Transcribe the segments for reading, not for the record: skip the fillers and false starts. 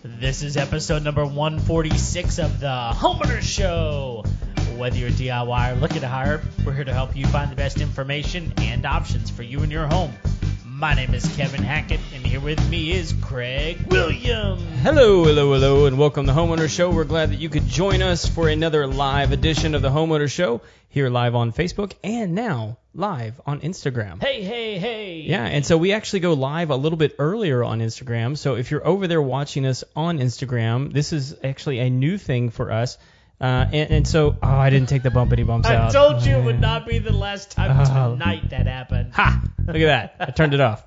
This is episode number 146 of the Homeowners Show. Whether you're a DIY or looking to hire, we're here to help you find the best information and options for you and your home. My name is Kevin Hackett, and here with me is Craig Williams. Hello, and welcome to the Homeowners Show. We're glad that you could join us for another live edition of the Homeowners Show, here live on Facebook and now live on Instagram. Hey. Yeah, and so we actually go live a little bit earlier on Instagram. So if you're over there watching us on Instagram, this is actually a new thing for us. So I didn't take the bumpity bumps out. I told you it would not be the last time tonight that happened. Ha! Look at that. I turned it off.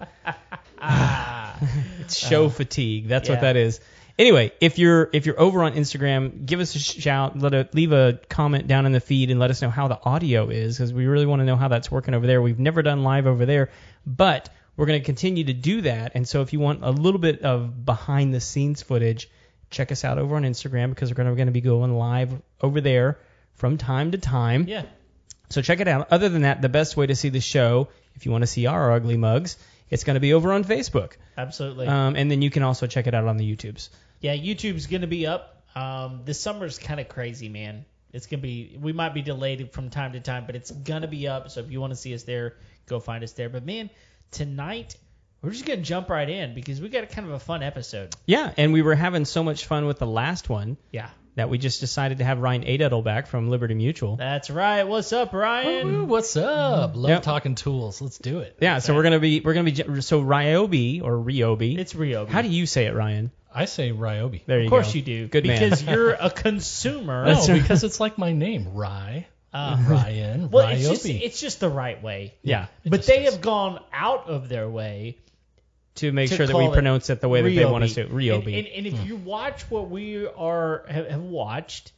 It's show fatigue. That's what that is. Anyway, if you're over on Instagram, give us a shout. Leave a comment down in the feed and let us know how the audio is, because we really want to know how that's working over there. We've never done live over there, but we're going to continue to do that. And so if you want a little bit of behind the scenes footage, check us out over on Instagram, because we're going to be going live over there from time to time. Yeah. So check it out. Other than that, the best way to see the show, if you want to see our ugly mugs, it's going to be over on Facebook. Absolutely. And then you can also check it out on the YouTubes. Yeah, YouTube's going to be up. This summer's kind of crazy, man. It's going to be, we might be delayed from time to time, but it's going to be up. So if you want to see us there, go find us there. But man, tonight, we're just going to jump right in because we got kind of a fun episode. Yeah, and we were having so much fun with the last one. Yeah. That we just decided to have Ryan Aduddell back from Liberty Mutual. That's right. What's up, Ryan? Ooh, what's up? Love talking tools. Let's do it. Yeah, so we're gonna be so Ryobi or Ryobi. It's Ryobi. How do you say it, Ryan? I say Ryobi. There you go. Of course you do. Good man. Because you're a consumer. No, because it's like my name, Ryan, well, Ryobi. It's just the right way. Yeah. But they have gone out of their way to make sure that we pronounce it the way that they want us to. Ryobi. And if you watch what we have watched,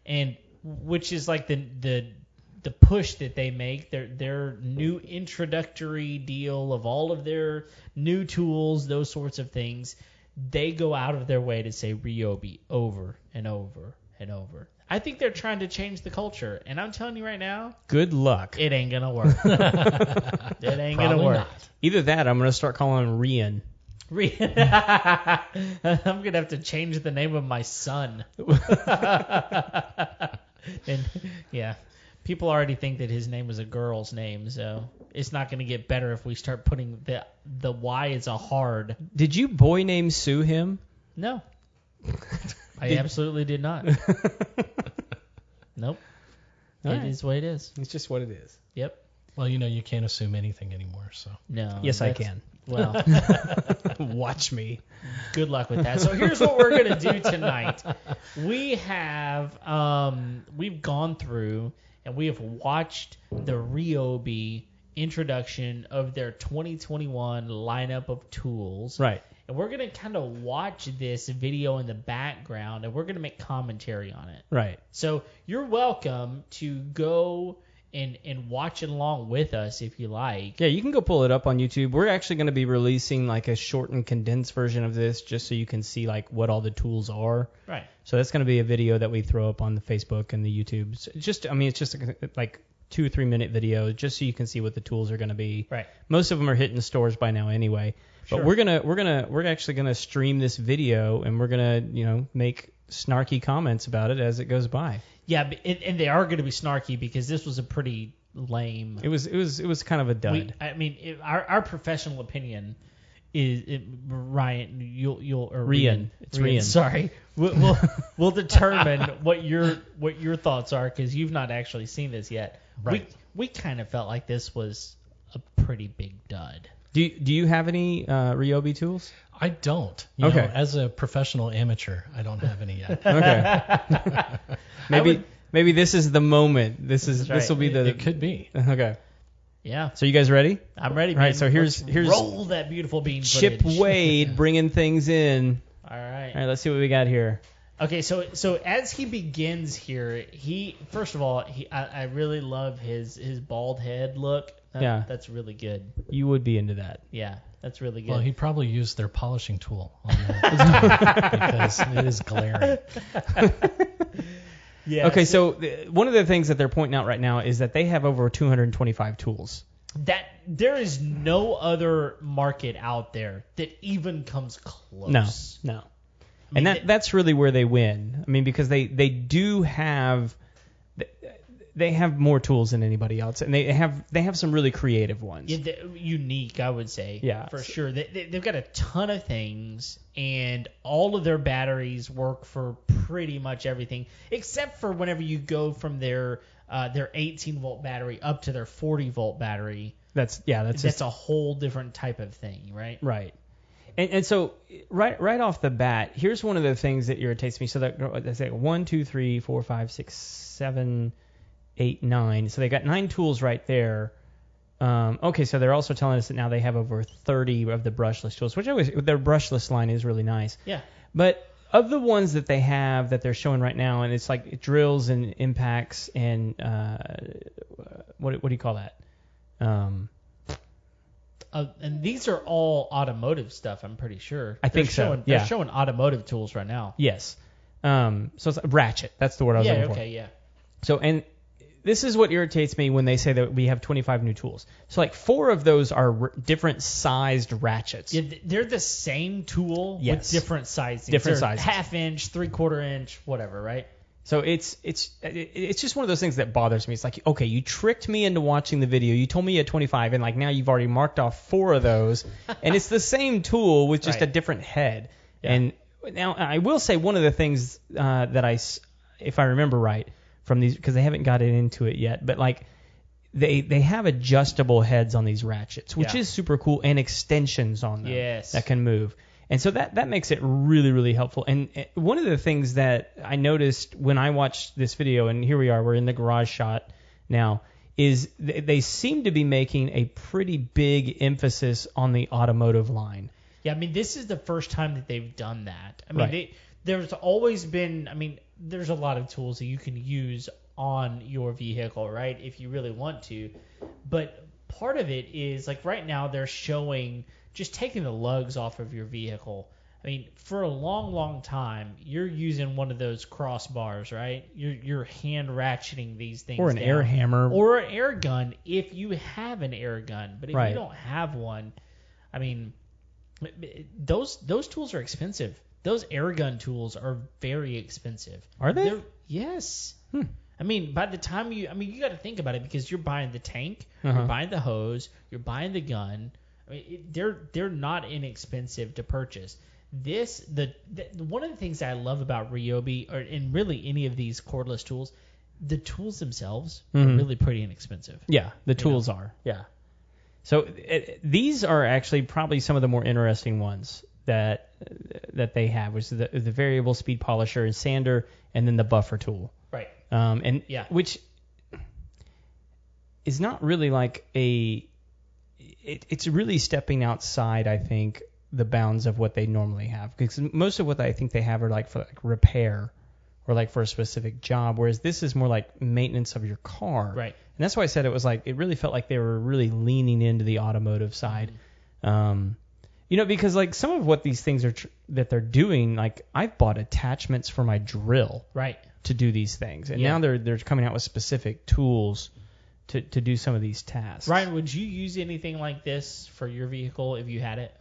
and which is like the push that they make, their new introductory deal of all of their new tools, those sorts of things, they go out of their way to say Ryobi over and over and over. I think they're trying to change the culture, and I'm telling you right now, good luck. It ain't gonna work. It ain't gonna work. Not. Either that, I'm gonna start calling him Rian. I'm gonna have to change the name of my son. And yeah, people already think that his name was a girl's name, so it's not gonna get better if we start putting the Y as a hard. Did you boy name Sue him? No. I absolutely did not. Nope. It is what it is. It's just what it is. Yep. Well, you can't assume anything anymore, so. No. Yes, I can. Well, watch me. Good luck with that. So here's what we're going to do tonight. We have we've gone through and we have watched the Ryobi introduction of their 2021 lineup of tools. Right. And we're going to kind of watch this video in the background, and we're going to make commentary on it. Right. So you're welcome to go and watch it along with us if you like. Yeah, you can go pull it up on YouTube. We're actually going to be releasing like a short and condensed version of this just so you can see like what all the tools are. Right. So that's going to be a video that we throw up on the Facebook and the YouTube. So it's just like 2 or 3 minute video just so you can see what the tools are going to be. Right. Most of them are hitting the stores by now anyway. But Sure. we're actually gonna stream this video, and we're gonna make snarky comments about it as it goes by. Yeah, and they are going to be snarky because this was a pretty lame. It was kind of a dud. Our professional opinion is Ryan. Rian. It's Rian. Sorry, we'll determine what your thoughts are because you've not actually seen this yet. Right. We kind of felt like this was a pretty big dud. Do you have any Ryobi tools? I don't. Okay. As a professional amateur, I don't have any yet. Okay. Maybe this is the moment. This will be the. It could be. Okay. Yeah. So you guys ready? I'm ready. All right. Man. So here's roll that beautiful bean Chip footage. Wade bringing things in. All right. All right. Let's see what we got here. Okay, so as he begins here, first of all, I really love his bald head look. That's really good. You would be into that. Yeah, that's really good. Well, he probably used their polishing tool on that because it is glaring. Yeah. Okay, so one of the things that they're pointing out right now is that they have over 225 tools. that there is no other market out there that even comes close. No. And that's really where they win. I mean, because they do have more tools than anybody else, and they have some really creative ones. Yeah, unique, I would say. Yeah, for sure. They've got a ton of things, and all of their batteries work for pretty much everything, except for whenever you go from their 18-volt battery up to their 40-volt battery. That's a whole different type of thing, right? Right. And so right off the bat, here's one of the things that irritates me. So that's like 1, 2, 3, 4, 5, 6, 7, 8, 9. So they got 9 tools right there. Okay, so they're also telling us that now they have over 30 of the brushless tools, which their brushless line is really nice. Yeah. But of the ones that they have that they're showing right now, and it's like drills and impacts and what do you call that? And these are all automotive stuff, I'm pretty sure. I think so. Yeah. They're showing automotive tools right now. Yes. So it's ratchet. That's the word I was looking for. Yeah. So, and this is what irritates me when they say that we have 25 new tools. So, like 4 of those are different sized ratchets. Yeah, they're the same tool with different sizes. Different sizes. 1/2 inch, 3/4 inch, whatever, right? So it's just one of those things that bothers me. It's like, okay, you tricked me into watching the video. You told me you had 25, and like now you've already marked off 4 of those, and it's the same tool with just a different head. Yeah. And now I will say one of the things that if I remember right from these, because they haven't got into it yet, but like they have adjustable heads on these ratchets, which is super cool, and extensions on them that can move. And so that makes it really, really helpful. And one of the things that I noticed when I watched this video, and here we are, we're in the garage shot now, is they seem to be making a pretty big emphasis on the automotive line. Yeah, I mean, this is the first time that they've done that. I mean, there's always been, I mean, there's a lot of tools that you can use on your vehicle, right, if you really want to. But part of it is, like right now, they're showing just taking the lugs off of your vehicle. I mean, for a long, long time, you're using one of those crossbars, right? You're hand ratcheting these things or an down. air hammer. Or an air gun if you have an air gun. But if you don't have one, I mean, those tools are expensive. Those air gun tools are very expensive. Are they? Yes. I mean, by the time you got to think about it, because you're buying the tank, you're buying the hose, you're buying the gun. I mean, they're not inexpensive to purchase. One of the things I love about Ryobi, and really any of these cordless tools, the tools themselves are really pretty inexpensive. Yeah, the tools are. Yeah. So these are actually probably some of the more interesting ones that they have, which is the variable speed polisher and sander, and then the buffer tool. Right. Which is not really like it's really stepping outside, I think, the bounds of what they normally have. Because most of what I think they have are like for like repair or like for a specific job, whereas this is more like maintenance of your car. Right. And that's why I said it really felt like they were really leaning into the automotive side. Because like some of what these things are that they're doing, like I've bought attachments for my drill to do these things. And now they're coming out with specific tools to do some of these tasks. Ryan, would you use anything like this for your vehicle if you had it?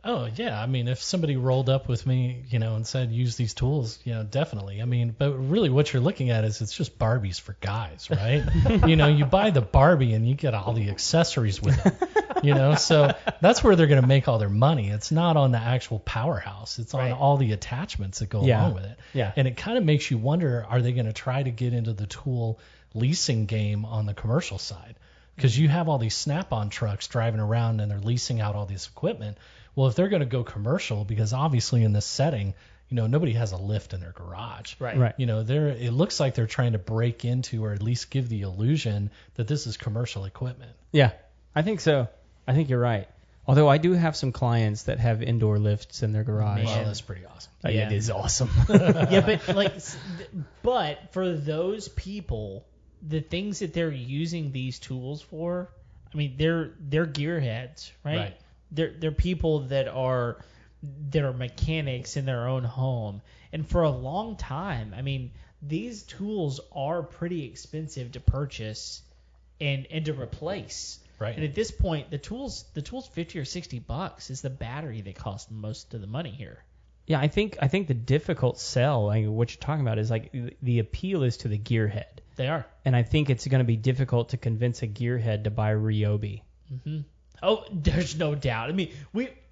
Oh, yeah. I mean, if somebody rolled up with me, and said, use these tools, definitely. I mean, but really what you're looking at is it's just Barbies for guys, right? You buy the Barbie and you get all the accessories with it, so that's where they're going to make all their money. It's not on the actual powerhouse. It's on all the attachments that go along with it. Yeah. And it kind of makes you wonder, are they going to try to get into the tool leasing game on the commercial side? Because you have all these Snap-on trucks driving around and they're leasing out all this equipment. Well, if they're going to go commercial, because obviously in this setting, nobody has a lift in their garage. Right. It looks like they're trying to break into, or at least give the illusion that this is commercial equipment. Yeah, I think so. I think you're right. Although I do have some clients that have indoor lifts in their garage. Well, that's pretty awesome. Yeah. It is awesome. Yeah, but for those people, the things that they're using these tools for, I mean, they're gearheads, right? They're people that are mechanics in their own home. And for a long time, I mean, these tools are pretty expensive to purchase and to replace. Right. And at this point, the tool's $50 or $60 is the battery that costs most of the money here. Yeah, I think the difficult sell, like what you're talking about, is like the appeal is to the gearhead. They are. And I think it's going to be difficult to convince a gearhead to buy Ryobi. Mm-hmm. Oh, there's no doubt. I mean,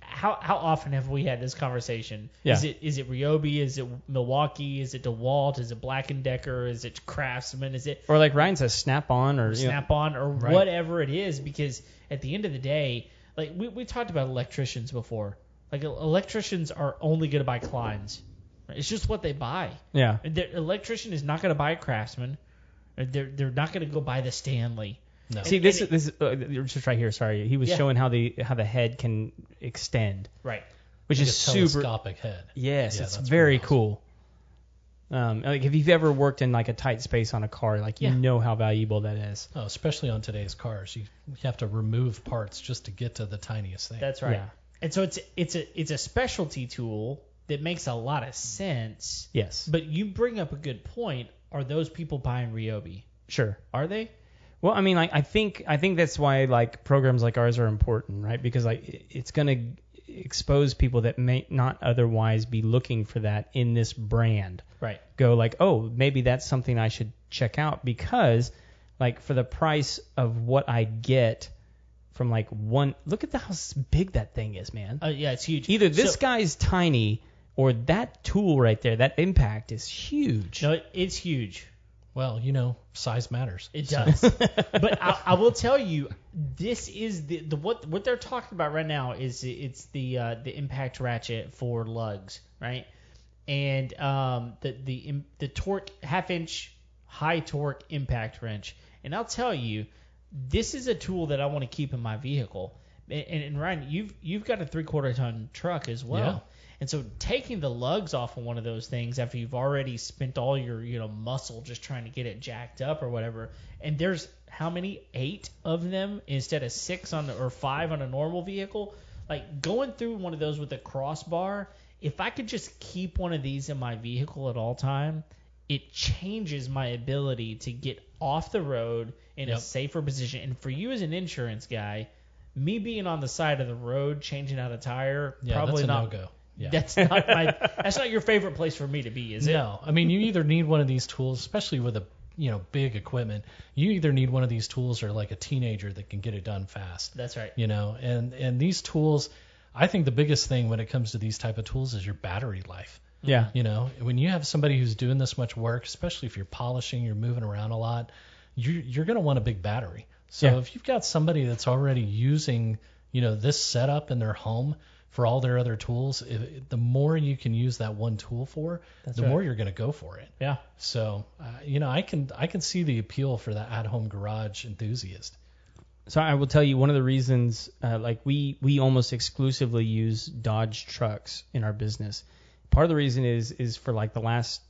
how often have we had this conversation? Yeah. Is it Ryobi? Is it Milwaukee? Is it DeWalt? Is it Black & Decker? Is it Craftsman? Is it Or like Ryan says, Snap-on or Snap-on or Right. whatever it is? Because at the end of the day, like we talked about electricians before. Like electricians are only going to buy Kleins. It's just what they buy. Yeah. The electrician is not going to buy a Craftsman. They're not going to go buy the Stanley. No. See, this is just right here. Sorry, he was showing how the head can extend, Right. which Like is a super. telescopic head. Yes, Yeah, it's that's very pretty cool. Like if you've ever worked in like a tight space on a car, like you know how valuable that is. Oh, especially on today's cars, you have to remove parts just to get to the tiniest thing. That's right. Yeah. And so it's a specialty tool that makes a lot of sense. Yes. But you bring up a good point. Are those people buying Ryobi? Sure. Are they? Well, I mean, like I think that's why like programs like ours are important, right? Because like it's gonna expose people that may not otherwise be looking for that in this brand. Right. Go like, oh, maybe that's something I should check out because, like, for the price of what I get from like one, look at how big that thing is, man. Yeah, it's huge. Either this guy's tiny or that tool right there, that impact is huge. No, it's huge. Well, size matters. It does. But I will tell you, this is the what they're talking about right now is it's the impact ratchet for lugs, right? And the torque half-inch high torque impact wrench. And I'll tell you, this is a tool that I want to keep in my vehicle. And Ryan, you've got a 3/4 ton truck as well. Yeah. And so taking the lugs off of one of those things after you've already spent all your muscle just trying to get it jacked up or whatever, and there's how many 8 of them instead of 6 or 5 on a normal vehicle, like going through one of those with a crossbar, if I could just keep one of these in my vehicle at all time, it changes my ability to get off the road in a safer position. And for you as an insurance guy, me being on the side of the road changing out a tire, probably that's a not. no-go. Yeah. That's not your favorite place for me to be, is it? No. I mean, you either need one of these tools, especially with a big equipment. You either need one of these tools or like a teenager that can get it done fast. That's right. And these tools, I think the biggest thing when it comes to these type of tools is your battery life. Yeah. When you have somebody who's doing this much work, especially if you're polishing, you're moving around a lot, you're going to want a big battery. So if you've got somebody that's already using, this setup in their home for all their other tools, the more you can use that one tool for, the more you're going to go for it. Yeah. So, I can see the appeal for the at-home garage enthusiast. So I will tell you one of the reasons, like we almost exclusively use Dodge trucks in our business. Part of the reason is for like the last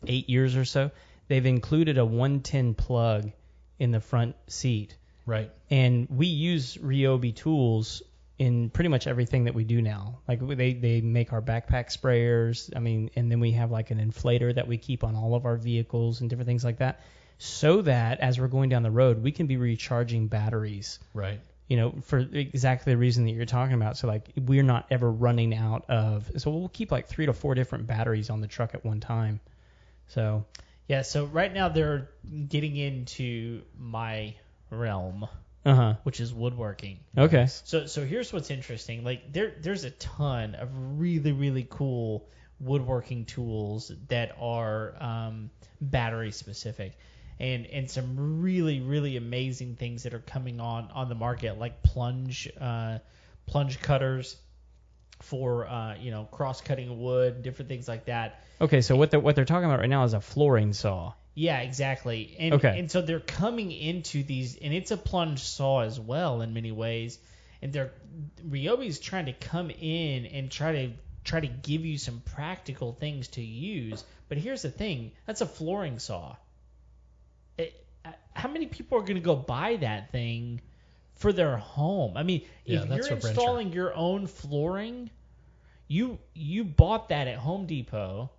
8 years or so, they've included a 110 plug in the front seat. Right. And we use Ryobi tools in pretty much everything that we do now. Like they make our backpack sprayers. I mean, and then we have like an inflator that we keep on all of our vehicles and different things like that, so that as we're going down the road, we can be recharging batteries. Right. For exactly the reason that you're talking about. So like we're not ever running out of. So we'll keep like 3 to 4 different batteries on the truck at one time. So. Yeah. So right now they're getting into my realm. Which is woodworking. Okay. So here's what's interesting. Like there's a ton of really, really cool woodworking tools that are battery specific, and some really, really amazing things that are coming on the market, like plunge cutters for cross cutting wood, different things like that. Okay. So what they're talking about right now is a flooring saw. Yeah, exactly. And so they're coming into these, and it's a plunge saw as well in many ways. And Ryobi's trying to come in and try to give you some practical things to use. But here's the thing: that's a flooring saw. How many people are going to go buy that thing for their home? I mean, if you're installing your own flooring, you bought that at Home Depot.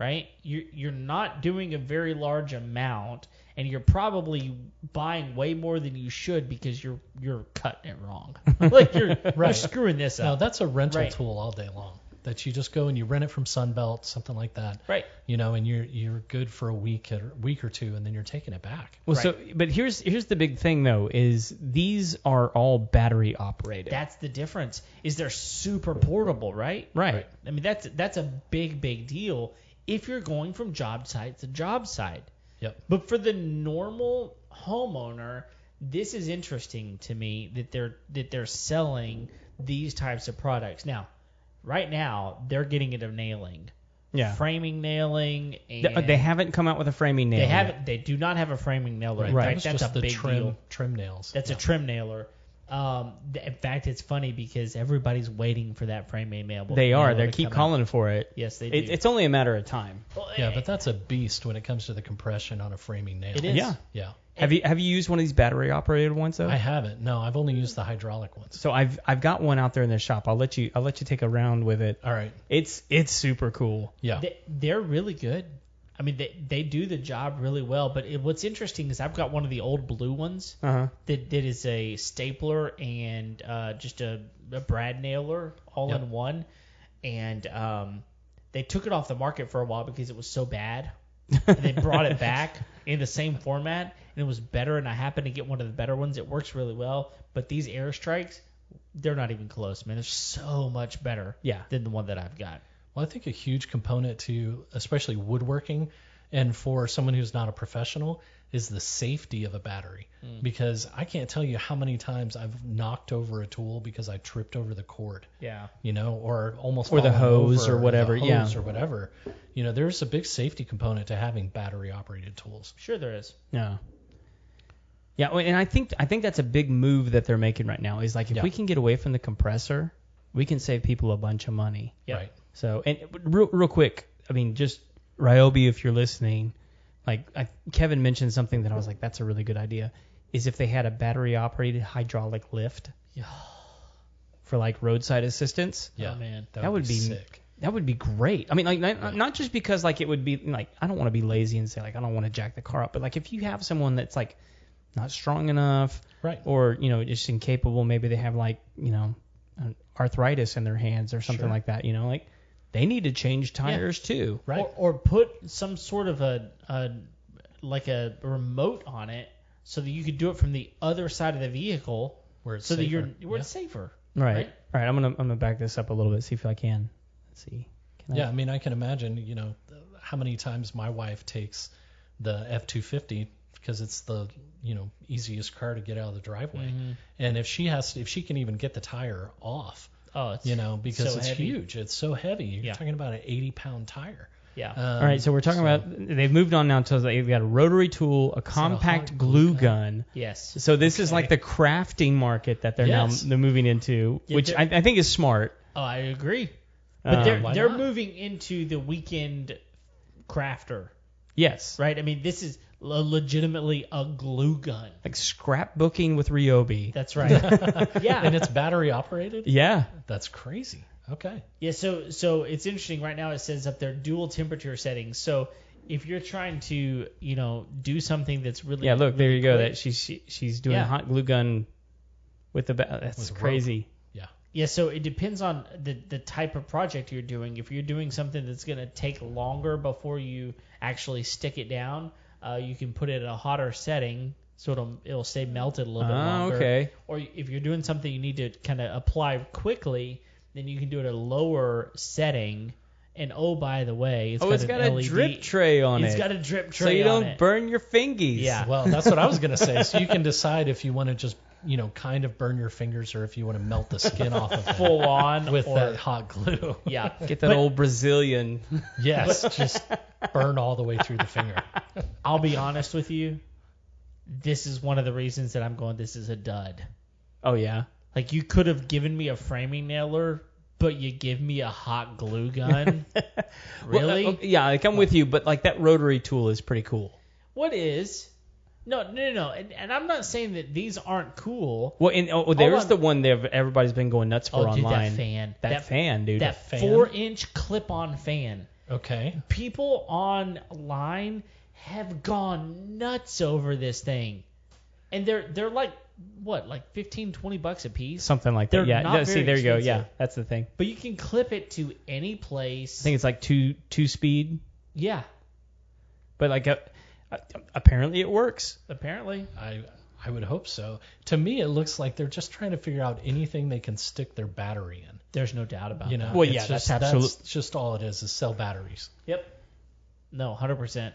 right? You're not doing a very large amount, and you're probably buying way more than you should because you're cutting it wrong. Like you're screwing this up. No, that's a rental Right. tool all day long. That you just go and you rent it from Sunbelt, something like that. Right. You know, and you're good for a week or two, and then you're taking it back. Well, Right. but here's the big thing though, is these are all battery operated. That's the difference. Is they're super portable, right? Right. I mean, that's a big deal if you're going from job site to job site. Yep. But for the normal homeowner, this is interesting to me that they're selling these types of products. Now, right now, they're getting it of nailing. Yeah. Framing nailing. And They haven't come out with a framing nail. They haven't. They do not have a framing nailer. In Right. fact, that's just a the big deal. trim nails. That's a trim nailer. In fact, it's funny because everybody's waiting for that framing nail. They are. nailer They to keep come calling for it. out. Yes, they do. It's only a matter of time. Well, Yeah, but that's a beast when it comes to the compression on a framing nail. It is. Yeah. Yeah. Have you used one of these battery operated ones though? I haven't. No, I've only used the hydraulic ones. So I've got one out there in the shop. I'll let you take a round with it. All right. It's super cool. Yeah. They're really good. I mean, they do the job really well. But what's interesting is I've got one of the old blue ones Uh-huh. that is a stapler and just a brad nailer all Yep. in one. And they took it off the market for a while because it was so bad. And they brought it back in the same format, and it was better. And I happened to get one of the better ones. It works really well. But these Airstrikes, they're not even close, man. They're so much better than the one that I've got. Well, I think a huge component to especially woodworking and for someone who's not a professional is the safety of a battery. Because I can't tell you how many times I've knocked over a tool because I tripped over the cord. Yeah. You know, or almost Or the fallen hose over, or whatever, the yeah. hose or whatever. You know, there's a big safety component to having battery operated tools. Sure there is. Yeah. Yeah, and I think that's a big move that they're making right now. Is like if we can get away from the compressor, we can save people a bunch of money. Yep. Right. So, and real quick, I mean, just Ryobi, if you're listening, like Kevin mentioned something that I was like, that's a really good idea. Is if they had a battery operated hydraulic lift for like roadside assistance. Yeah. Oh, man. That would be sick. That would be great. I mean, like not just because like it would be like I don't want to be lazy and say like I don't want to jack the car up, but like if you have someone that's like not strong enough, Right. or just incapable, maybe they have like arthritis in their hands or something like that. Like they need to change tires too. Right. Or put some sort of a remote on it so that you could do it from the other side of the vehicle, Where it's so that safer. it's safer. Right. All right. I'm gonna back this up a little bit, see if I can. Let's see. Yeah, I mean, I can imagine, how many times my wife takes the F-250 because it's the, easiest car to get out of the driveway. Mm-hmm. And if she can even get the tire off, it's because so it's heavy. huge, it's so heavy. You're Yeah. talking about an 80-pound tire. Yeah. All right. So we're talking about they've moved on now to they've got a rotary tool, a compact hot glue glue gun. Yes. So this is like the crafting market that they're Yes. now they're moving into, Yeah, which I think is smart. Oh, I agree. But why they're not? moving into the weekend crafter, Yes. right? I mean, this is legitimately a glue gun. Like scrapbooking with Ryobi. That's right. Yeah. And it's battery operated? Yeah. That's crazy. Okay. Yeah, so it's interesting. Right now it says up there dual temperature settings. So if you're trying to, do something that's really Look, there really you go. quick- That she's doing a hot glue gun with the that's With a rope. crazy. Yeah. Yeah, so it depends on the type of project you're doing. If you're doing something that's going to take longer before you actually stick it down, you can put it at a hotter setting so it'll stay melted a little bit longer. Okay. Or if you're doing something you need to kind of apply quickly, then you can do it at a lower setting. And by the way, it's got an a LED. drip tray on it. It's got a drip tray so you on don't it. burn your fingies. Yeah. Well, that's what I was going to say. So you can decide if you want to just, kind of burn your fingers or if you want to melt the skin off of it Full on with or, that hot glue. Yeah. Get that But old Brazilian. Yes, just burn all the way through the finger. I'll be honest with you. This is one of the reasons that I'm going, this is a dud. Oh yeah. Like, you could have given me a framing nailer, but you give me a hot glue gun? Really? Well, yeah, like I'm with you, but like that rotary tool is pretty cool. What is? No. And I'm not saying that these aren't cool. Well, and there's the one that everybody's been going nuts for Dude, online. that fan. That fan, dude. That fan? 4-inch clip-on fan. Okay. People online have gone nuts over this thing. And they're like, what, like $15-$20 a piece? Something like They're that. Yeah. not See, very there you go. Yeah, expensive. that's the thing. But you can clip it to any place. I think it's like two speed, Yeah, but like apparently it works. apparently. I would hope so. To me, it looks like they're just trying to figure out anything they can stick their battery in. There's no doubt about that. Well, it's yeah, just, that's that's just all it is sell batteries. Yep. No, 100%.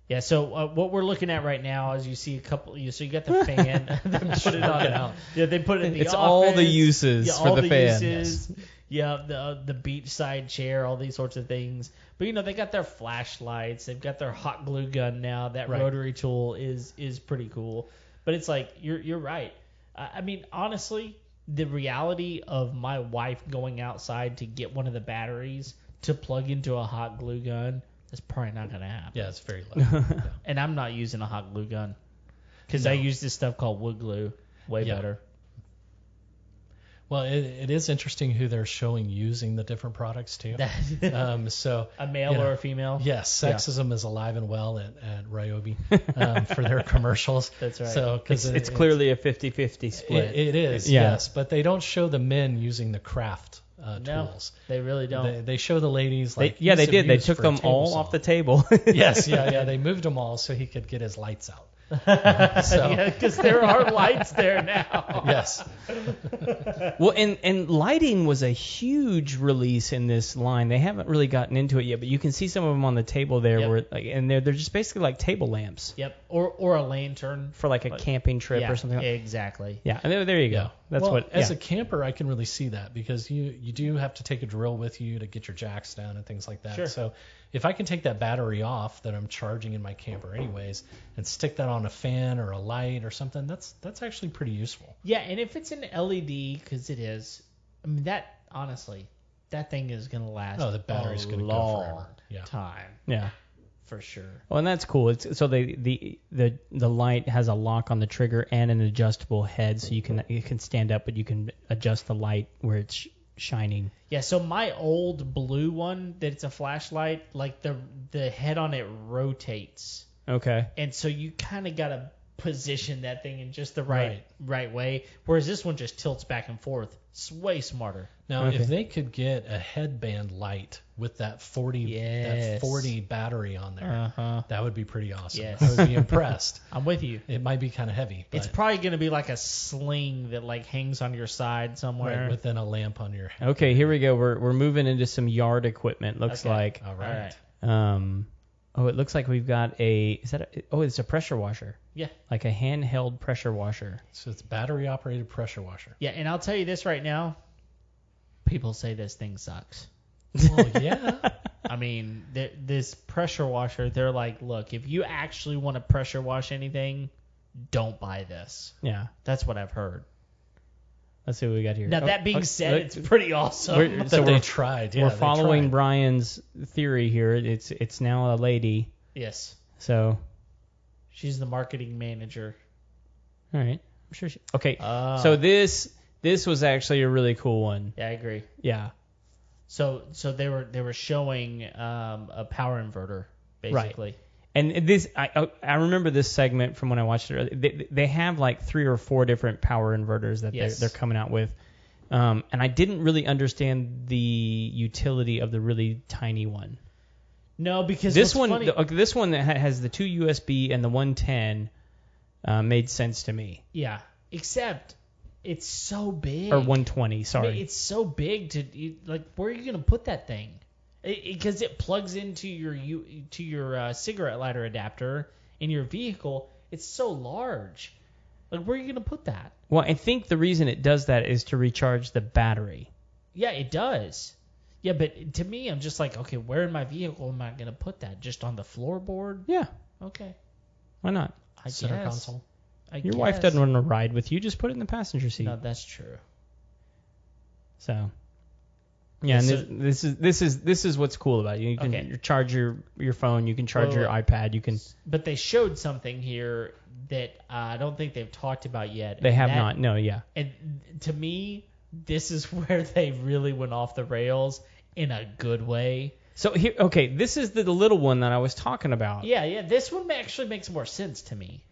Yeah, so what we're looking at right now is you see a couple. So you got the fan. They put it on. out. Yeah, they put it in the It's office. all the uses yeah, for all the fan. Uses. Yeah, the beachside chair, all these sorts of things. But they got their flashlights. They've got their hot glue gun now. That Right. rotary tool is pretty cool. But it's like you're right. I mean, honestly, the reality of my wife going outside to get one of the batteries to plug into a hot glue gun is probably not going to happen. Yeah, it's very low. Yeah. And I'm not using a hot glue gun because I use this stuff called wood glue. Way Yeah. better. Well, it is interesting who they're showing using the different products too. So A male or a female? yes, sexism is alive and well at Ryobi for their commercials. That's right. So because It's clearly a 50-50 split. it is, Yeah. yes, but they don't show the men using the craft No, tools. they really don't. They show the ladies they like ease of did. They use took for a them table all saw. off the table. Yes, yeah. They moved them all so he could get his lights out. So Yeah, because there are lights there now. yes, Well, and lighting was a huge release in this line. They haven't really gotten into it yet, but you can see some of them on the table there, Yep. where and they're just basically like table lamps Yep, or a lantern. for like a camping trip Yeah, or something. exactly. Yeah, and there you go. Yeah. That's well, what. as yeah. a camper, I can really see that because you do have to take a drill with you to get your jacks down and things like that. Sure. So if I can take that battery off that I'm charging in my camper anyways and stick that on a fan or a light or something, that's actually pretty useful. Yeah, and if it's an LED, because it is, I mean, that, honestly, that thing is going to last Oh, the battery's a gonna go long forever. Yeah. time, Yeah. for sure. Well, and that's cool. It's so the light has a lock on the trigger and an adjustable head, so you can stand up, but you can adjust the light where it's shining. Yeah, so my old blue one, that it's a flashlight, like the head on it rotates. Okay. And so you kind of got to position that thing in just the right way, whereas this one just tilts back and forth. It's way smarter. Now, Okay. if they could get a headband light with that 40 Yes. battery on there, Uh-huh. that would be pretty awesome. Yes. I would be impressed. I'm with you. It might be kind of heavy, but It's probably going to be like a sling that like hangs on your side somewhere. right, within a lamp on your head. Okay, here we go. We're moving into some yard equipment. Looks Okay. like. All All right. right. Oh, it looks like we've got it's a pressure washer. Yeah. Like a handheld pressure washer. So it's battery operated pressure washer. Yeah, and I'll tell you this right now. People say this thing sucks. Well, yeah. I mean, this pressure washer, they're like, look, if you actually want to pressure wash anything, don't buy this. Yeah. That's what I've heard. Let's see what we got here. Now, that being said, it's pretty awesome. But they tried. Yeah, we're they following tried. Brian's theory here. It's now a lady. Yes. So, She's the marketing manager. all right. I'm sure she. Okay. Ah. So this was actually a really cool one. Yeah, I agree. Yeah. So they were showing a power inverter, basically. And this, I remember this segment from when I watched it earlier. They have like 3 or 4 different power inverters that Yes. they're coming out with. And I didn't really understand the utility of the really tiny one. No, because This what's one, funny, this one that has the 2 USB and the 110 made sense to me. yeah, except it's so big. Or 120, I sorry. mean, it's so big like, where are you gonna put that thing? Because it plugs into your cigarette lighter adapter in your vehicle. It's so large. Like, where are you gonna put that? Well, I think the reason it does that is to recharge the battery. Yeah, it does. Yeah, but to me, I'm just like, okay, where in my vehicle am I gonna put that? Just on the floorboard? Yeah, Okay, why not? I Center guess. console. Your wife doesn't want to ride with you. Just put it in the passenger seat. No, that's true. So, yeah, and So- this is what's cool about it. You can Okay. charge your phone. You can charge Wait, your wait. iPad. You can. But they showed something here that I don't think they've talked about yet. They and have that- not. No, yeah. And to me, this is where they really went off the rails in a good way. So here, okay, this is the little one that I was talking about. Yeah. This one actually makes more sense to me.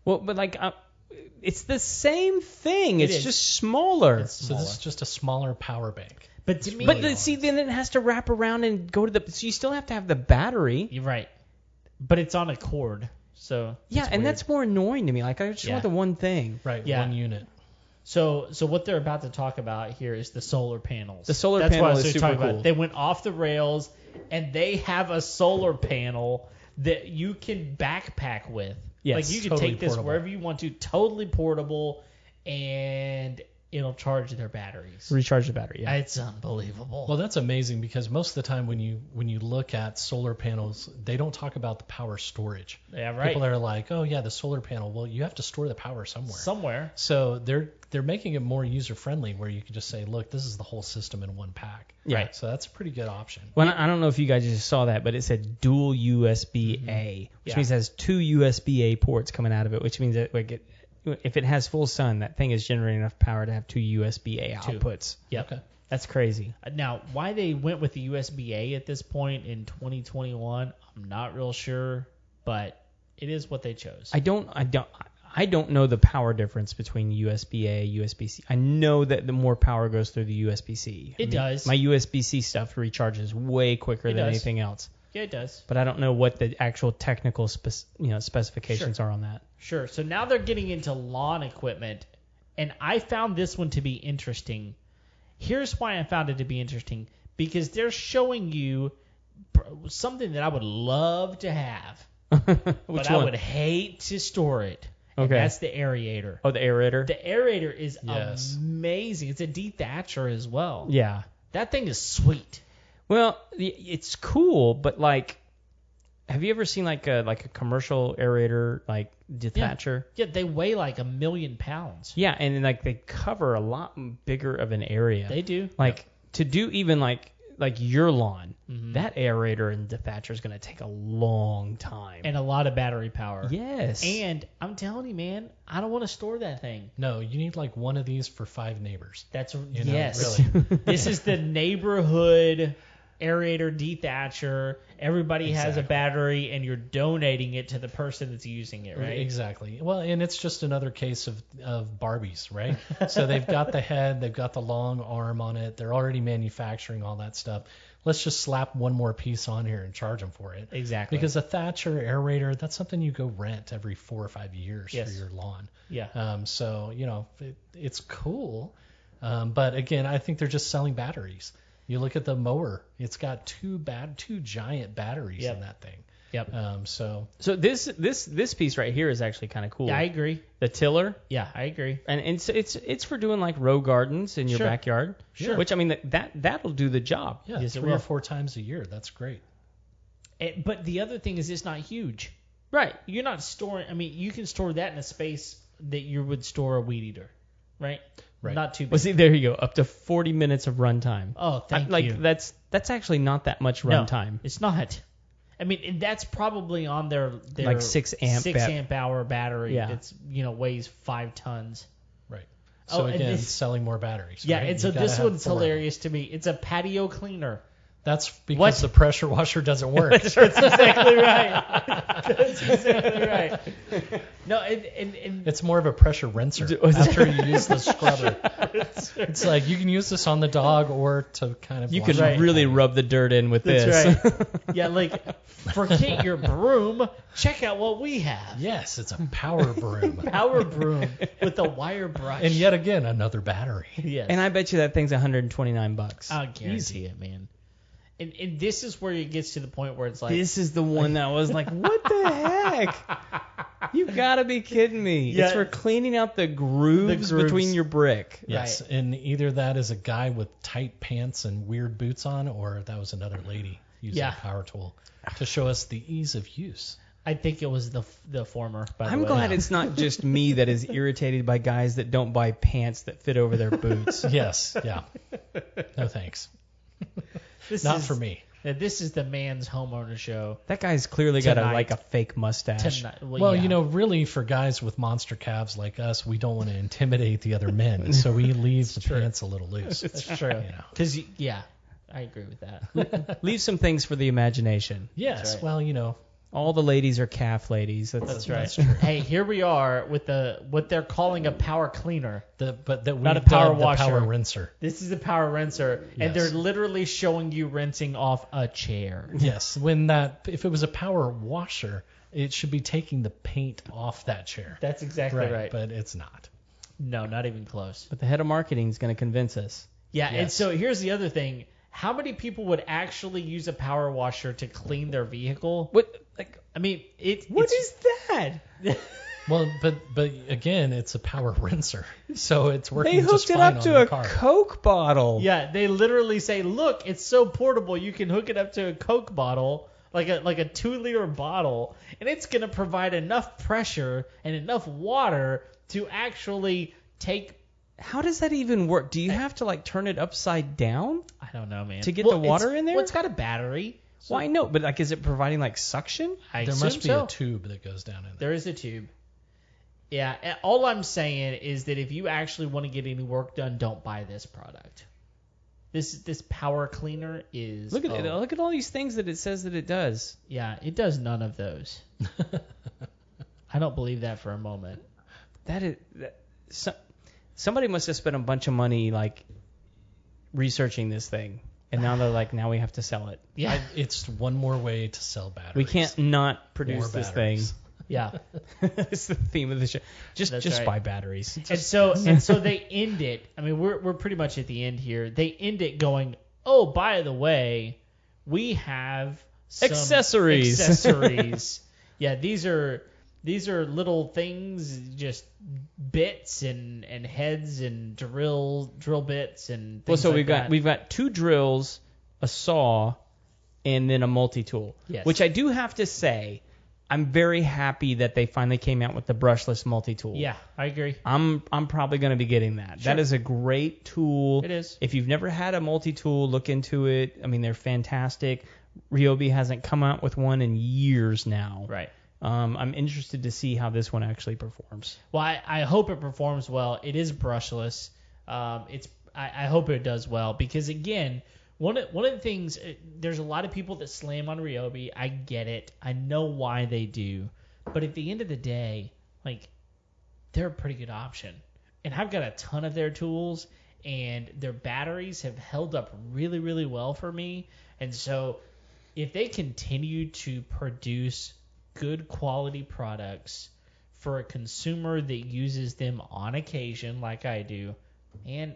Well, but like, it's the same thing. It It's is. just smaller. So this is just a smaller power bank. But to me, See, then it has to wrap around and go to the. So you still have to have the battery. you're right. But it's on a cord, so Yeah, and that's more annoying to me. Like, I just want the one thing. Right, Yeah. one unit. So what they're about to talk about here is the solar panels. The solar That's panel what I was is super talking about. cool. They went off the rails, and they have a solar panel that you can backpack with. Yes, like you can totally take this portable. wherever you want to, totally portable, and it'll charge their batteries. Recharge the battery. Yeah. It's unbelievable. Well, that's amazing because most of the time when you look at solar panels, they don't talk about the power storage. yeah, right. People are like, oh yeah, the solar panel. Well, you have to store the power somewhere. Somewhere. So they're making it more user friendly where you can just say, look, this is the whole system in one pack. Yeah. Right. So that's a pretty good option. Well, I don't know if you guys just saw that, but it said dual USB-A, which Yeah. means it has 2 USB-A ports coming out of it, which means that like if it has full sun, that thing is generating enough power to have 2 USB-A outputs. Yep. Okay. That's crazy. Now, why they went with the USB-A at this point in 2021, I'm not real sure, but it is what they chose. I don't know the power difference between USB-A, USB-C. I know that the more power goes through the USB-C. It does. My USB-C stuff recharges way quicker It than does. anything else. Yeah, it does. But I don't know what the actual technical specifications are on that. Sure. So now they're getting into lawn equipment, and I found this one to be interesting. Here's why I found it to be interesting. Because they're showing you something that I would love to have, Which I one? would hate to store it. And Okay. that's the aerator. Oh, the aerator? The aerator is Yes. amazing. It's a dethatcher as well. Yeah. That thing is sweet. Well, it's cool, but like, have you ever seen like a commercial aerator like dethatcher? Yeah, they weigh like 1,000,000 pounds. Yeah, and like they cover a lot bigger of an area. They do. Like to do even like your lawn, that aerator and dethatcher is going to take a long time. And a lot of battery power. Yes. And I'm telling you, man, I don't want to store that thing. No, you need like one of these for 5 neighbors. That's know, yes. really. This is the neighborhood aerator dethatcher. Everybody has a Exactly. battery, and you're donating it to the person that's using it, right? Exactly. Well, and it's just another case of Barbies, right? So they've got the head, they've got the long arm on it, they're already manufacturing all that stuff. Let's just slap one more piece on here and charge them for it. Exactly. Because a Thatcher aerator, that's something you go rent every 4 or 5 years Yes. for your lawn. Yeah. So, it's cool. But again, I think they're just selling batteries. You look at the mower, it's got two giant batteries Yep. in that thing. Yep. So this piece right here is actually kind of cool. Yeah, I agree. The tiller. Yeah, I agree. And it's for doing like row gardens in your Sure. backyard. Sure. Which I mean that'll do the job. Yeah, Yes, it 3 or will. 4 times a year. That's great. But the other thing is it's not huge. Right. You're not storing. I mean, you can store that in a space that you would store a weed eater, right? Right. Not too big. Well, see, there you go. Up to 40 minutes of runtime. Oh, thank like you. that's actually not that much No, runtime. it's not. I mean, and that's probably on their Like 6 amp 6 amp hour battery. Yeah. That's weighs 5 tons. Right. Oh, So and again, this- selling more batteries. Yeah, right? and You so gotta this have one's 4 of them. hilarious to me. It's a patio cleaner. That's because What? the pressure washer doesn't work. That's exactly right. That's exactly right. No, and It's more of a pressure rinser after you use the scrubber. It's like you can use this on the dog or to kind of You wash can it. really rub the dirt in with that's this. right. Yeah, like forget your broom. Check out what we have. Yes, it's a power broom. Power broom with a wire brush. And yet again, another battery. yes. And I bet you that thing's $129. I'll guarantee it, man. And this is where it gets to the point where it's like This is the one that was like, what the heck? You gotta be kidding me. Yeah. It's for cleaning out the grooves between your brick. Yes, and either that is a guy with tight pants and weird boots on, or that was another lady using Yeah. a power tool to show us the ease of use. I think it was the former. By the I'm way. glad it's not just me that is irritated by guys that don't buy pants that fit over their boots. Yes, yeah. No thanks. This Not is- for me. This is the man's homeowner show. That guy's clearly got Tonight. a fake mustache. Tonight. Well, yeah. really, for guys with monster calves like us, we don't want to intimidate the other men, so we leave the pants a little loose. It's true. You know. Because, yeah. I agree with that. Leave some things for the imagination. Yes. right. Well, All the ladies are calf ladies. That's right. That's true. Hey, here we are with what they're calling a power cleaner. But that we Not a power dubbed the washer. power rinser. This is a power rinser, and Yes. they're literally showing you rinsing off a chair. Yes. If it was a power washer, it should be taking the paint off that chair. That's exactly right. But it's not. No, not even close. But the head of marketing is going to convince us. Yeah, and Yes. so here's the other thing. How many people would actually use a power washer to clean their vehicle? What? I mean, What is that? Well, but again, it's a power rinser, so it's working They just hooked it fine up on to the a car. Coke bottle. Yeah, they literally say, look, it's so portable. You can hook it up to a Coke bottle, like a 2-liter bottle, and it's going to provide enough pressure and enough water to actually take. How does that even work? Do you have to turn it upside down I don't know, man. to get the water in there? Well, it's got a battery. So Why no? But is it providing suction? I There assume must be so. a tube that goes down in there. There is a tube. Yeah, and all I'm saying is that if you actually want to get any work done, don't buy this product. This power cleaner is. Look at all these things that it says that it does. Yeah, it does none of those. I don't believe that for a moment. Somebody must have spent a bunch of money researching this thing, and now they're now we have to sell it. Yeah, It's one more way to sell batteries. We can't not More produce this thing. batteries. yeah. It's the theme of the show. Just right. buy batteries. And so they end it. I mean, we're pretty much at the end here. They end it going, oh, by the way, we have some accessories. Yeah, these are little things, just bits and heads and drill bits and things So like that. we've got 2 drills, a saw, and then a multi-tool. Yes. Which I do have to say, I'm very happy that they finally came out with the brushless multi-tool. Yeah, I agree. I'm probably going to be getting that. Sure. That is a great tool. It is. If you've never had a multi-tool, look into it. I mean, they're fantastic. Ryobi hasn't come out with one in years now. Right. I'm interested to see how this one actually performs. Well, I hope it performs well. It is brushless. I hope it does well because again, one of the things, there's a lot of people that slam on Ryobi. I get it. I know why they do, but at the end of the day, they're a pretty good option. And I've got a ton of their tools, and their batteries have held up really, really well for me. And so, if they continue to produce good quality products for a consumer that uses them on occasion like I do, and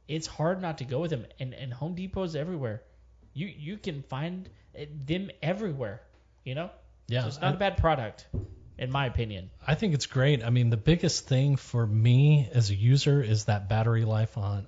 it's hard not to go with them. And Home Depot's everywhere. You can find them everywhere, Yeah. So it's not a bad product, in my opinion. I think it's great. I mean, the biggest thing for me as a user is that battery life on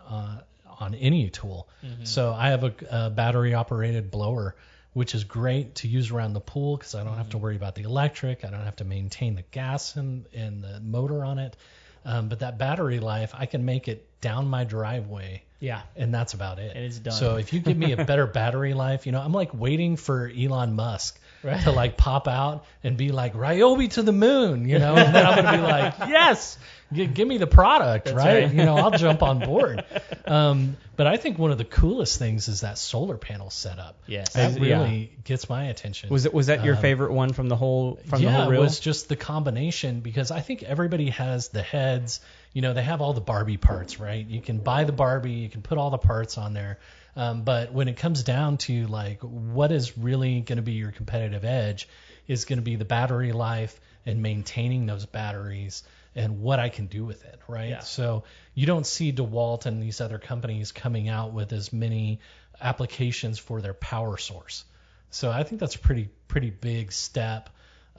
any tool. Mm-hmm. So I have a battery-operated blower, which is great to use around the pool because I don't have to worry about the electric. I don't have to maintain the gas and the motor on it. But that battery life, I can make it down my driveway. Yeah. And that's about it. And it's done. So if you give me a better battery life, I'm waiting for Elon Musk Right. to pop out and be like, Ryobi to the moon, and then I'm going to be like, yes, give me the product, right? I'll jump on board. But I think one of the coolest things is that solar panel setup. Yes. That really gets my attention. Was that your favorite one from the whole the whole reel? It was just the combination because I think everybody has the heads. They have all the Barbie parts, right? You can buy the Barbie, you can put all the parts on there. But when it comes down to what is really going to be your competitive edge is going to be the battery life and maintaining those batteries and what I can do with it, right? Yeah. So you don't see DeWalt and these other companies coming out with as many applications for their power source. So I think that's a pretty big step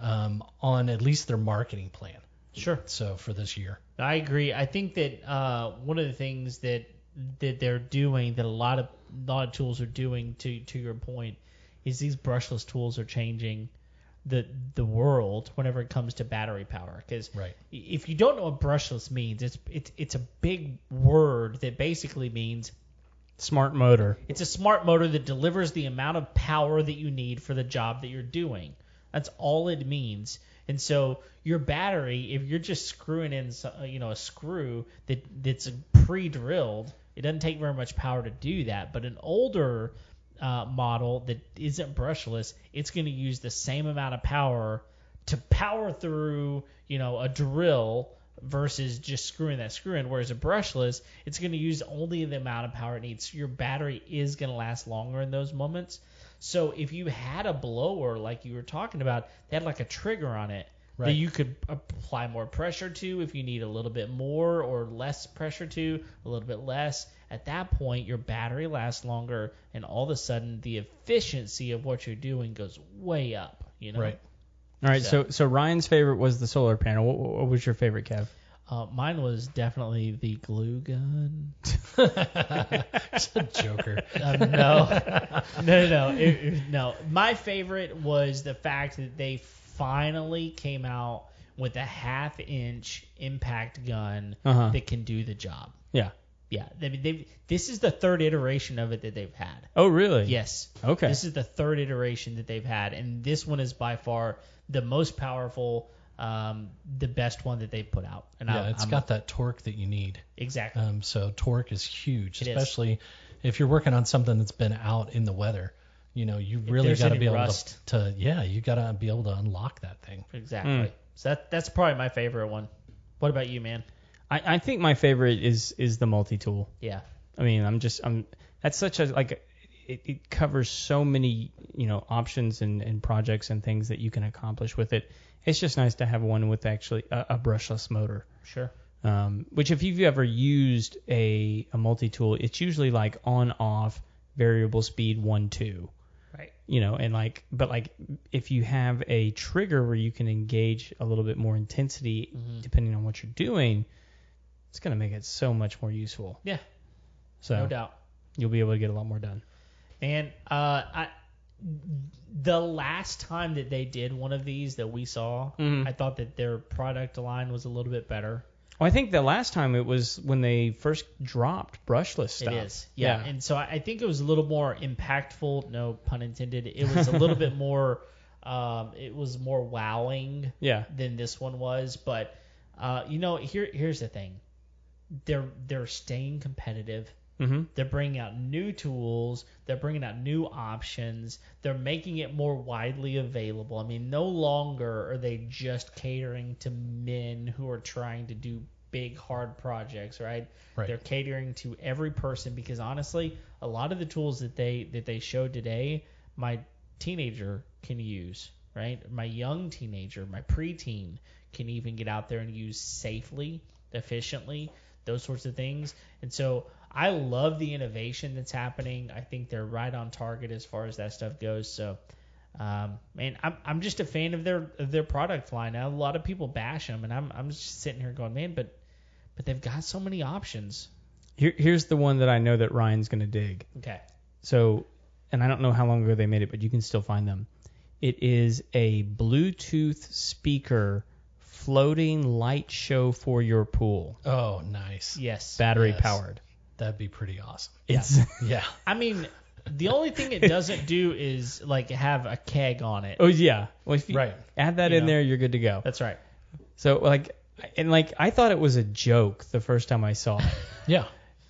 on at least their marketing plan. Sure. So for this year. I agree. I think that one of the things that they're doing, that a lot of tools are doing, to your point, is these brushless tools are changing the world whenever it comes to battery power. Because Right. if you don't know what brushless means, it's a big word that basically means Smart motor. it's a smart motor that delivers the amount of power that you need for the job that you're doing. That's all it means. And so your battery, if you're just screwing in a screw that's pre-drilled, It doesn't take very much power to do that. But an older model that isn't brushless, it's going to use the same amount of power to power through, a drill versus just screwing that screw in. Whereas a brushless, it's going to use only the amount of power it needs. Your battery is going to last longer in those moments. So if you had a blower like you were talking about, that had like a trigger on it that you could apply more pressure to if you need a little bit more, or less pressure to, a little bit less. At that point, your battery lasts longer, and all of a sudden the efficiency of what you're doing goes way up. Right. All right. So Ryan's favorite was the solar panel. What was your favorite, Kev? Mine was definitely the glue gun. It's a joker. No. My favorite was the fact that they finally came out with a 1/2-inch impact gun that can do the job. Yeah. Yeah. This is the third iteration of it that they've had. Oh, really? Yes. Okay. This is the third iteration that they've had, and this one is by far the most powerful, the best one that they've put out. And it's got that torque that you need. Exactly. So torque is huge, especially if you're working on something that's been out in the weather. You really got to be able to you got to be able to unlock that thing. Exactly. So that's probably my favorite one. What about you, man? I think my favorite is the MultiTool. Yeah. I mean, that's such a, it covers so many, options and projects and things that you can accomplish with it. It's just nice to have one with actually a brushless motor. Sure. Which if you've ever used a MultiTool, it's usually like on off variable speed 1-2. Right. But if you have a trigger where you can engage a little bit more intensity depending on what you're doing, it's going to make it so much more useful. Yeah. So no doubt. You'll be able to get a lot more done. And the last time that they did one of these that we saw, I thought that their product line was a little bit better. Well, I think the last time it was when they first dropped brushless stuff. It is, yeah. And so I think it was a little more impactful, no pun intended. It was a little bit more, it was more wowing than this one was. But, here's the thing. They're staying competitive. They're bringing out new tools. They're bringing out new options. They're making it more widely available. I mean, no longer are they just catering to men who are trying to do big, hard projects, right? They're catering to every person because, honestly, a lot of the tools that they showed today, my teenager can use, right? My young teenager, my preteen can even get out there and use safely, efficiently, those sorts of things. And so I love the innovation that's happening. I think they're right on target as far as that stuff goes. So, man, I'm just a fan of their product line. Now, a lot of people bash them, and I'm just sitting here going, man, but they've got so many options. Here's the one that I know that Ryan's going to dig. Okay. So, and I don't know how long ago they made it, but you can still find them. It is a Bluetooth speaker floating light show for your pool. Oh, nice. Yes. Battery powered. That'd be pretty awesome. Yeah. I mean, the only thing it doesn't do is have a keg on it. Oh yeah. Well, if you right. add that in there, you're good to go. That's right. So I thought it was a joke the first time I saw it. Yeah.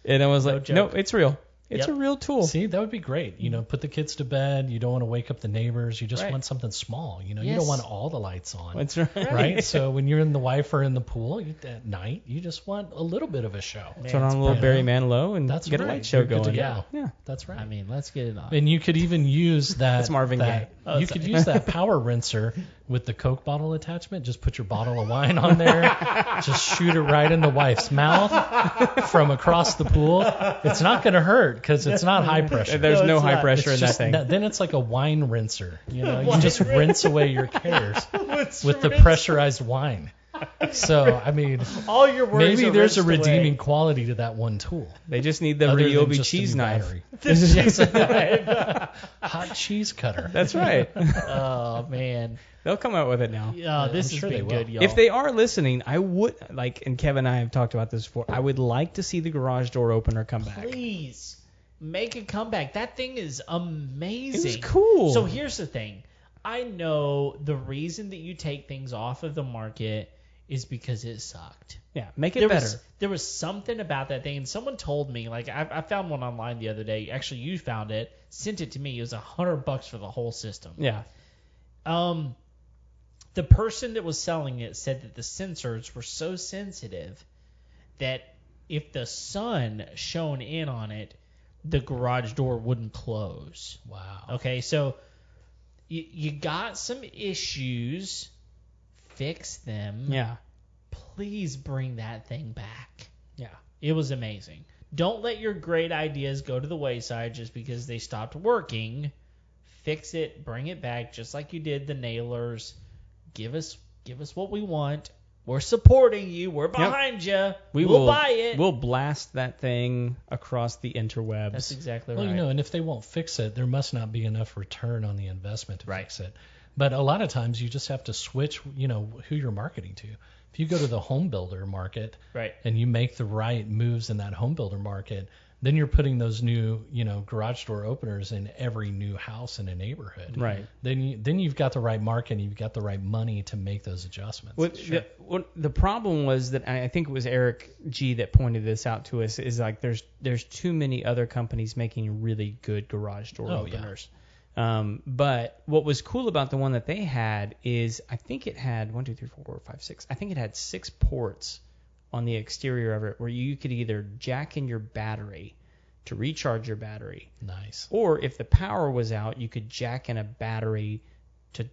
And I was no, it's real. It's a real tool. See, that would be great. Put the kids to bed. You don't want to wake up the neighbors. You just want something small. You don't want all the lights on. That's right. Right? So when you're in the wife or in the pool at night, you just want a little bit of a show. Turn on a little Barry Manilow and get a light show going. Yeah, that's right. I mean, let's get it on. And you could even use that. That's Marvin Gaye. You could use that power rinser with the Coke bottle attachment. Just put your bottle of wine on there. Just shoot it right in the wife's mouth from across the pool. It's not going to hurt because it's not high pressure. There's no high pressure in that thing. Then it's like a wine rinser. You just rinse away your cares with the pressurized wine. So, I mean, all your worries maybe there's a redeeming away. quality to that one tool. They just need the Ryobi cheese knife. Hot cheese cutter. That's right. Oh, man. They'll come out with it now. This has been good, y'all. If they are listening, I would, and Kevin and I have talked about this before, I would like to see the garage door opener come back. Please, make a comeback. That thing is amazing. It's cool. So here's the thing. I know the reason that you take things off of the market is because it sucked. Yeah, make it better. There was something about that thing, and someone told me, like, I found one online the other day. Actually, you found it, sent it to me. It was $100 for the whole system. Yeah. The person that was selling it said that the sensors were so sensitive that if the sun shone in on it, the garage door wouldn't close. Wow. Okay, so you got some issues. Fix them. Yeah. Please bring that thing back. Yeah. It was amazing. Don't let your great ideas go to the wayside just because they stopped working. Fix it. Bring it back just like you did the nailers. Give us what we want. We're supporting you. We're behind you. We'll buy it. We'll blast that thing across the interwebs. That's exactly right. Well, you know, and if they won't fix it, there must not be enough return on the investment to fix it. But a lot of times you just have to switch, you know, who you're marketing to. If you go to the home builder market and you make the right moves in that home builder market, then you're putting those new, you know, garage door openers in every new house in a neighborhood. Right. Then you've got the right market and you've got the right money to make those adjustments. The problem was that I think it was Eric G that pointed this out to us is like there's too many other companies making really good garage door openers. Yeah. But what was cool about the one that they had is I think it had 1, 2, 3, 4, 5, 6. I think it had 6 ports on the exterior of it where you could either jack in your battery to recharge your battery. Nice. Or if the power was out, you could jack in a battery to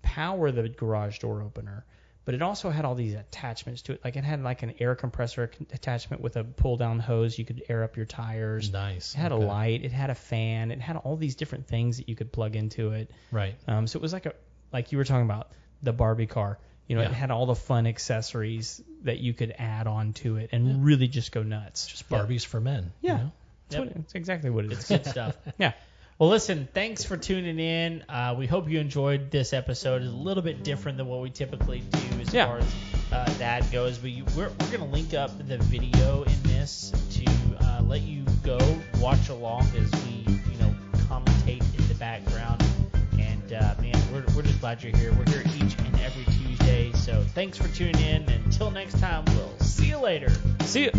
power the garage door opener. But it also had all these attachments to it. Like it had like an air compressor attachment with a pull down hose. You could air up your tires. Nice. It had a light. It had a fan. It had all these different things that you could plug into it. Right. So it was like you were talking about the Barbie car. You know, it had all the fun accessories that you could add on to it and really just go nuts. Just Barbies for men. Yeah. You know? That's exactly what it is. It's good stuff. Yeah. Well, listen, thanks for tuning in. We hope you enjoyed this episode. It's a little bit different than what we typically do as far as that goes. But we're going to link up the video in this to let you go watch along as we, you know, commentate in the background. And, man, we're just glad you're here. We're here each and every Tuesday. So thanks for tuning in. Until next time, we'll see you later. See you.